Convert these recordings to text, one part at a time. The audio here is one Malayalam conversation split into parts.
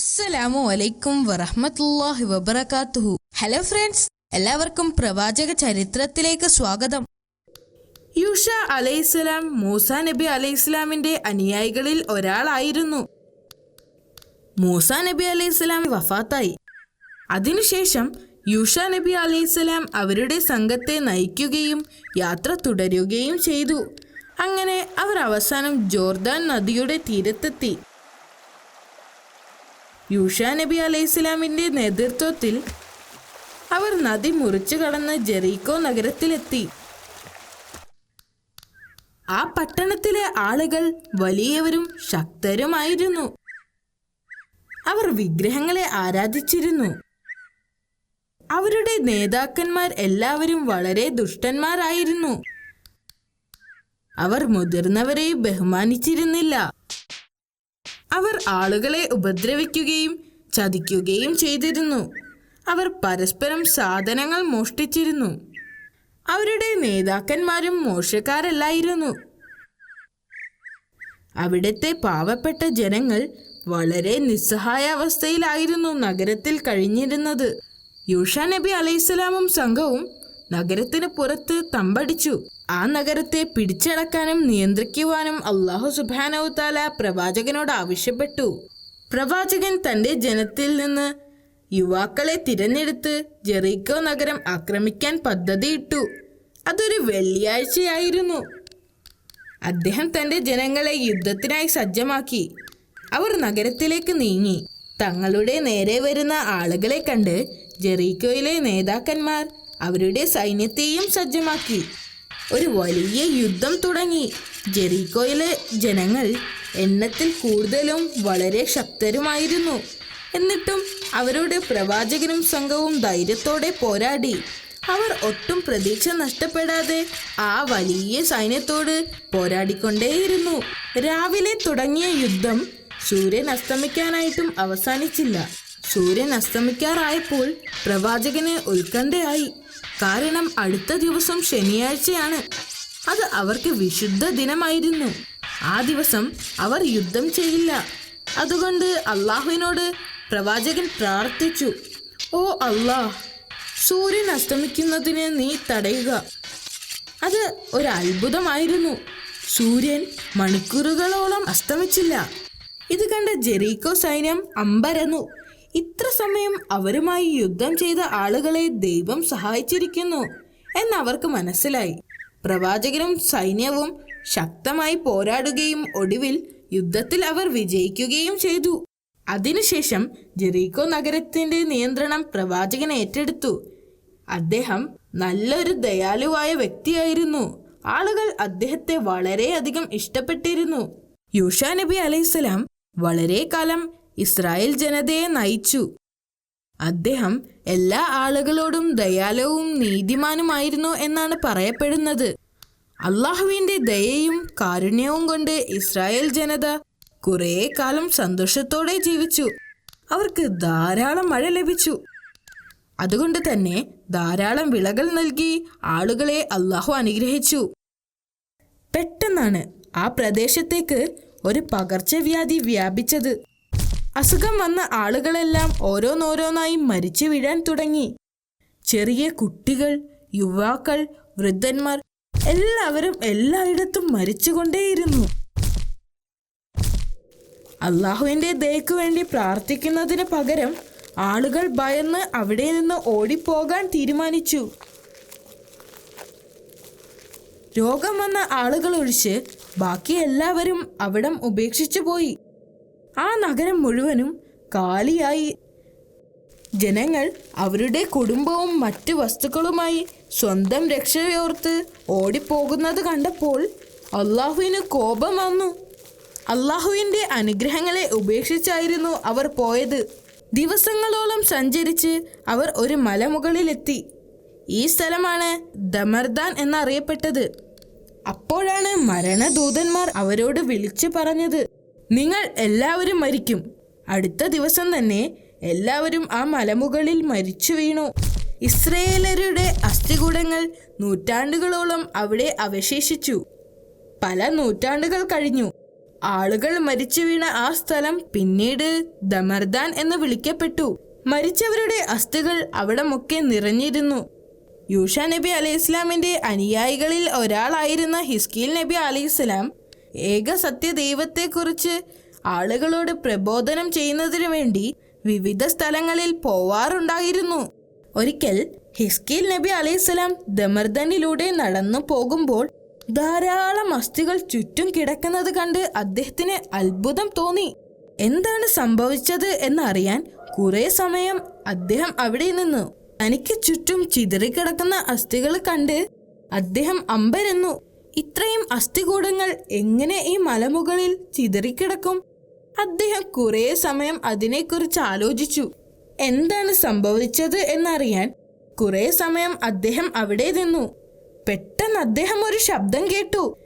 അസ്സലാമു അലൈക്കും വറഹ്മത്തുള്ളാഹി വബറകാതുഹു. ഹലോ ഫ്രണ്ട്സ്, എല്ലാവർക്കും പ്രവാചക ചരിത്രത്തിലേക്ക് സ്വാഗതം. യൂഷ അലൈഹിസ്സലാം മൂസ നബി അലൈഹിസ്സലാമിന്റെ അനുയായികളിൽ ഒരാളായിരുന്നു. മൂസ നബി അലൈഹിസ്സലാം വഫാത്തായി. അതിനുശേഷം യൂഷ നബി അലൈഹിസ്സലാം അവരുടെ സംഘത്തെ നയിക്കുകയും യാത്ര തുടരുകയും ചെയ്തു. അങ്ങനെ അവർ അവസാനം ജോർദാൻ നദിയുടെ തീരത്തെത്തി. യൂഷ നബി അലൈഹിസ്സലാമിന്റെ നേതൃത്വത്തിൽ അവർ നദി മുറിച്ചു കടന്ന് ജെറീക്കോ നഗരത്തിലെത്തി. ആ പട്ടണത്തിലെ ആളുകൾ വലിയവരും ശക്തരുമായിരുന്നു. അവർ വിഗ്രഹങ്ങളെ ആരാധിച്ചിരുന്നു. അവരുടെ നേതാക്കന്മാർ എല്ലാവരും വളരെ ദുഷ്ടന്മാരായിരുന്നു. അവർ മുതിർന്നവരെ ബഹുമാനിച്ചിരുന്നില്ല. അവർ ആളുകളെ ഉപദ്രവിക്കുകയും ചതിക്കുകയും ചെയ്തിരുന്നു. അവർ പരസ്പരം സാധനങ്ങൾ മോഷ്ടിച്ചിരുന്നു. അവരുടെ നേതാക്കന്മാരും മോശക്കാരല്ലായിരുന്നു. അവിടുത്തെ പാവപ്പെട്ട ജനങ്ങൾ വളരെ നിസ്സഹായ അവസ്ഥയിലായിരുന്നു നഗരത്തിൽ കഴിഞ്ഞിരുന്നത്. യൂഷ നബി അലൈഹിസ്സലാമും സംഘവും നഗരത്തിന് പുറത്ത് തമ്പടിച്ചു. ആ നഗരത്തെ പിടിച്ചടക്കാനും നിയന്ത്രിക്കുവാനും അല്ലാഹു സുബ്ഹാനഹു തആല പ്രവാചകനോട് ആവശ്യപ്പെട്ടു. പ്രവാചകൻ തന്റെ ജനത്തിൽ നിന്ന് യുവാക്കളെ തിരഞ്ഞെടുത്ത് ജെറീക്കോ നഗരം ആക്രമിക്കാൻ പദ്ധതിയിട്ടു. അതൊരു വെള്ളിയാഴ്ചയായിരുന്നു. അദ്ദേഹം തന്റെ ജനങ്ങളെ യുദ്ധത്തിനായി സജ്ജമാക്കി. അവർ നഗരത്തിലേക്ക് നീങ്ങി. തങ്ങളുടെ നേരെ വരുന്ന ആളുകളെ കണ്ട് ജെറീക്കോയിലെ നേതാക്കന്മാർ അവരുടെ സൈന്യത്തെയും സജ്ജമാക്കി. ഒരു വലിയ യുദ്ധം തുടങ്ങി. ജെറീക്കോയിലെ ജനങ്ങൾ എണ്ണത്തിൽ കൂടുതലും വളരെ ശക്തരുമായിരുന്നു. എന്നിട്ടും അവരുടെ പ്രവാചകനും സംഘവും ധൈര്യത്തോടെ പോരാടി. അവർ ഒട്ടും പ്രതീക്ഷ നഷ്ടപ്പെടാതെ ആ വലിയ സൈന്യത്തോട് പോരാടിക്കൊണ്ടേയിരുന്നു. രാവിലെ തുടങ്ങിയ യുദ്ധം സൂര്യൻ അസ്തമിക്കാനായിട്ടും അവസാനിച്ചില്ല. സൂര്യൻ അസ്തമിക്കാറായപ്പോൾ പ്രവാചകന് ഉത്കണ്ഠയായി. കാരണം അടുത്ത ദിവസം ശനിയാഴ്ചയാണ്. അത് അവർക്ക് വിശുദ്ധ ദിനമായിരുന്നു. ആ ദിവസം അവർ യുദ്ധം ചെയ്യില്ല. അതുകൊണ്ട് അള്ളാഹുവിനോട് പ്രവാചകൻ പ്രാർത്ഥിച്ചു, ഓ അള്ളാഹ്, സൂര്യൻ അസ്തമിക്കുന്നതിന് നീ തടയുക. അത് ഒരു അത്ഭുതമായിരുന്നു. സൂര്യൻ മണിക്കൂറുകളോളം അസ്തമിച്ചില്ല. ഇത് കണ്ട ജെറീക്കോ സൈന്യം അമ്പരന്നു. ഇത്ര സമയം അവരുമായി യുദ്ധം ചെയ്ത ആളുകളെ ദൈവം സഹായിച്ചിരിക്കുന്നു എന്നവർക്ക് മനസ്സിലായി. പ്രവാചകനും സൈന്യവും ശക്തമായി പോരാടുകയും ഒടുവിൽ യുദ്ധത്തിൽ അവർ വിജയിക്കുകയും ചെയ്തു. അതിനുശേഷം ജെറീക്കോ നഗരത്തിന്റെ നിയന്ത്രണം പ്രവാചകൻ ഏറ്റെടുത്തു. അദ്ദേഹം നല്ലൊരു ദയാലുവായ വ്യക്തിയായിരുന്നു. ആളുകൾ അദ്ദേഹത്തെ വളരെയധികം ഇഷ്ടപ്പെട്ടിരുന്നു. യൂഷ നബി അലൈഹിസ്സലാം വളരെ കാലം ഇസ്രായേൽ ജനതയെ നയിച്ചു. അദ്ദേഹം എല്ലാ ആളുകളോടും ദയാലുവും നീതിമാനുമായിരുന്നു എന്നാണ് പറയപ്പെടുന്നത്. അള്ളാഹുവിന്റെ ദയയും കാരുണ്യവും കൊണ്ട് ഇസ്രായേൽ ജനത കുറേ കാലം സന്തോഷത്തോടെ ജീവിച്ചു. അവർക്ക് ധാരാളം മഴ ലഭിച്ചു. അതുകൊണ്ട് തന്നെ ധാരാളം വിളകൾ നൽകി ആളുകളെ അള്ളാഹു അനുഗ്രഹിച്ചു. പെട്ടെന്നാണ് ആ പ്രദേശത്തേക്ക് ഒരു പകർച്ചവ്യാധി വ്യാപിച്ചത്. അസുഖം വന്ന ആളുകളെല്ലാം ഓരോന്നോരോന്നായി മരിച്ചു വീഴാൻ തുടങ്ങി. ചെറിയ കുട്ടികൾ, യുവാക്കൾ, വൃദ്ധന്മാർ എല്ലാവരും എല്ലായിടത്തും മരിച്ചുകൊണ്ടേയിരുന്നു. അള്ളാഹുവിന്റെ ദയക്കു വേണ്ടി പ്രാർത്ഥിക്കുന്നതിന് പകരം ആളുകൾ ഭയന്ന് അവിടെ നിന്ന് ഓടിപ്പോകാൻ തീരുമാനിച്ചു. രോഗം വന്ന ആളുകൾ ഒഴിച്ച് ബാക്കി എല്ലാവരും അവിടം ഉപേക്ഷിച്ചു പോയി. ആ നഗരം മുഴുവനും കാലിയായി. ജനങ്ങൾ അവരുടെ കുടുംബവും മറ്റു വസ്തുക്കളുമായി സ്വന്തം രക്ഷയോർത്ത് ഓടിപ്പോകുന്നത് കണ്ടപ്പോൾ അള്ളാഹുവിന് കോപം വന്നു. അള്ളാഹുവിന്റെ അനുഗ്രഹങ്ങളെ ഉപേക്ഷിച്ചായിരുന്നു അവർ പോയത്. ദിവസങ്ങളോളം സഞ്ചരിച്ച് അവർ ഒരു മലമുകളിലെത്തി. ഈ സ്ഥലമാണ് ദമർദാൻ എന്നറിയപ്പെട്ടത്. അപ്പോഴാണ് മരണദൂതന്മാർ അവരോട് വിളിച്ചു പറഞ്ഞത്, നിങ്ങൾ എല്ലാവരും മരിക്കും. അടുത്ത ദിവസം തന്നെ എല്ലാവരും ആ മലമുകളിൽ മരിച്ചു വീണു. ഇസ്രായേലരുടെ അസ്ഥികൂടങ്ങൾ നൂറ്റാണ്ടുകളോളം അവിടെ അവശേഷിച്ചു. പല നൂറ്റാണ്ടുകൾ കഴിഞ്ഞു. ആളുകൾ മരിച്ചു വീണ ആ സ്ഥലം പിന്നീട് ദമർദാൻ എന്ന് വിളിക്കപ്പെട്ടു. മരിച്ചവരുടെ അസ്ഥികൾ അവിടമൊക്കെ നിറഞ്ഞിരുന്നു. യൂഷ നബി അലൈഹി ഇസ്ലാമിന്റെ അനുയായികളിൽ ഒരാളായിരുന്ന ഹിസ്കീൽ നബി അലൈഹി ഇസ്ലാം ഏക സത്യദൈവത്തെക്കുറിച്ച് ആളുകളോട് പ്രബോധനം ചെയ്യുന്നതിനു വേണ്ടി വിവിധ സ്ഥലങ്ങളിൽ പോവാറുണ്ടായിരുന്നു. ഒരിക്കൽ ഹിസ്കീൽ നബി അലൈഹി ഇസ്ലാം ദമർദനിലൂടെ നടന്നു പോകുമ്പോൾ ധാരാളം അസ്ഥികൾ ചുറ്റും കിടക്കുന്നത് കണ്ട് അദ്ദേഹത്തിന് അത്ഭുതം തോന്നി. എന്താണ് സംഭവിച്ചത് എന്നറിയാൻ കുറെ സമയം അദ്ദേഹം അവിടെ നിന്നു. തനിക്ക് ചുറ്റും ചിതറിക്കിടക്കുന്ന അസ്ഥികൾ കണ്ട് അദ്ദേഹം അമ്പരന്നു. ഇത്രയും അസ്ഥികൂടങ്ങൾ എങ്ങനെ ഈ മലമുകളിൽ ചിതറിക്കിടക്കും? അദ്ദേഹം കുറെ സമയം അതിനെക്കുറിച്ച് ആലോചിച്ചു. എന്താണ് സംഭവിച്ചത് എന്നറിയാൻ കുറെ സമയം അദ്ദേഹം അവിടെ നിന്നു. പെട്ടെന്ന് അദ്ദേഹം ഒരു ശബ്ദം കേട്ടു.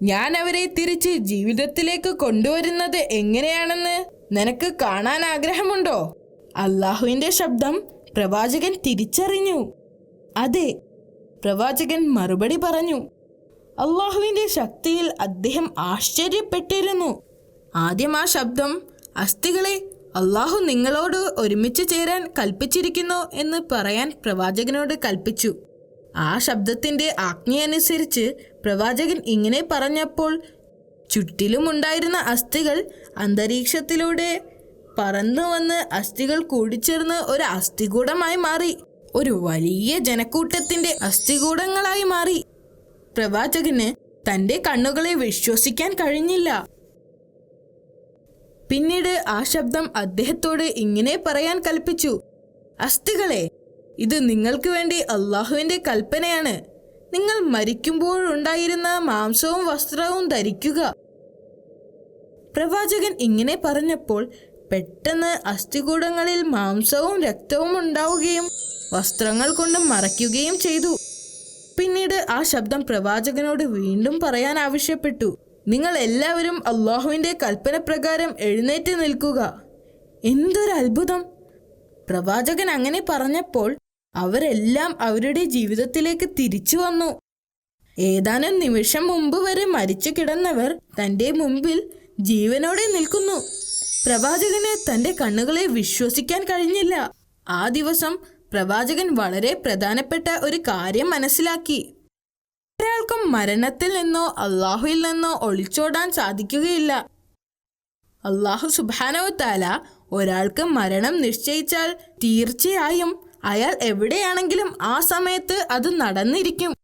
ഞാൻ അവരെ തിരിച്ച് ജീവിതത്തിലേക്ക് കൊണ്ടുവരുന്നത് എങ്ങനെയാണെന്ന് നിനക്ക് കാണാൻ ആഗ്രഹമുണ്ടോ? അള്ളാഹുവിന്റെ ശബ്ദം പ്രവാചകൻ തിരിച്ചറിഞ്ഞു. അതെ, പ്രവാചകൻ മറുപടി പറഞ്ഞു. അള്ളാഹുവിന്റെ ശക്തിയിൽ അദ്ദേഹം ആശ്ചര്യപ്പെട്ടിരുന്നു. ആദ്യം ആ ശബ്ദം, അസ്ഥികളെ, അള്ളാഹു നിങ്ങളോട് ഒരുമിച്ച് ചേരാൻ കൽപ്പിച്ചിരിക്കുന്നു എന്ന് പറയാൻ പ്രവാചകനോട് കൽപ്പിച്ചു. ആ ശബ്ദത്തിന്റെ ആജ്ഞയനുസരിച്ച് പ്രവാചകൻ ഇങ്ങനെ പറഞ്ഞപ്പോൾ ചുറ്റിലുമുണ്ടായിരുന്ന അസ്ഥികൾ അന്തരീക്ഷത്തിലൂടെ പറന്നു വന്ന് അസ്ഥികൾ കൂടിച്ചേർന്ന് ഒരു അസ്ഥികൂടമായി മാറി. ഒരു വലിയ ജനക്കൂട്ടത്തിന്റെ അസ്ഥികൂടങ്ങളായി മാറി. പ്രവാചകന് തന്റെ കണ്ണുകളെ വിശ്വസിക്കാൻ കഴിഞ്ഞില്ല. പിന്നീട് ആ ശബ്ദം അദ്ദേഹത്തോട് ഇങ്ങനെ പറയാൻ കൽപ്പിച്ചു. അസ്ഥികളെ, ഇത് നിങ്ങൾക്ക് വേണ്ടി അള്ളാഹുവിന്റെ കൽപ്പനയാണ്. നിങ്ങൾ മരിക്കുമ്പോഴുണ്ടായിരുന്ന മാംസവും വസ്ത്രവും ധരിക്കുക. പ്രവാചകൻ ഇങ്ങനെ പറഞ്ഞപ്പോൾ പെട്ടെന്ന് അസ്ഥികൂടങ്ങളിൽ മാംസവും രക്തവും ഉണ്ടാവുകയും വസ്ത്രങ്ങൾ കൊണ്ട് മറയ്ക്കുകയും ചെയ്തു. പിന്നീട് ആ ശബ്ദം പ്രവാചകനോട് വീണ്ടും പറയാൻ ആവശ്യപ്പെട്ടു. നിങ്ങൾ എല്ലാവരും അള്ളാഹുവിന്റെ കൽപ്പന പ്രകാരം എഴുന്നേറ്റ് നിൽക്കുക. എന്തൊരു അത്ഭുതം! പ്രവാചകൻ അങ്ങനെ പറഞ്ഞപ്പോൾ അവരെല്ലാം അവരുടെ ജീവിതത്തിലേക്ക് തിരിച്ചു വന്നു. ഏതാനും നിമിഷം മുമ്പ് വരെ മരിച്ചു കിടന്നവർ തന്റെ മുമ്പിൽ ജീവനോടെ നിൽക്കുന്നു. പ്രവാചകന് തന്റെ കണ്ണുകളെ വിശ്വസിക്കാൻ കഴിഞ്ഞില്ല. ആ ദിവസം പ്രവാചകൻ വളരെ പ്രധാനപ്പെട്ട ഒരു കാര്യം മനസ്സിലാക്കി. ഒരാൾക്കും മരണത്തിൽ നിന്നോ അള്ളാഹുവിൽ നിന്നോ ഒളിച്ചോടാൻ സാധിക്കുകയില്ല. അള്ളാഹു സുബ്ഹാനഹു തആല ഒരാൾക്ക് മരണം നിശ്ചയിച്ചാൽ തീർച്ചയായും അയാൾ എവിടെയാണെങ്കിലും ആ സമയത്ത് അത് നടന്നിരിക്കും.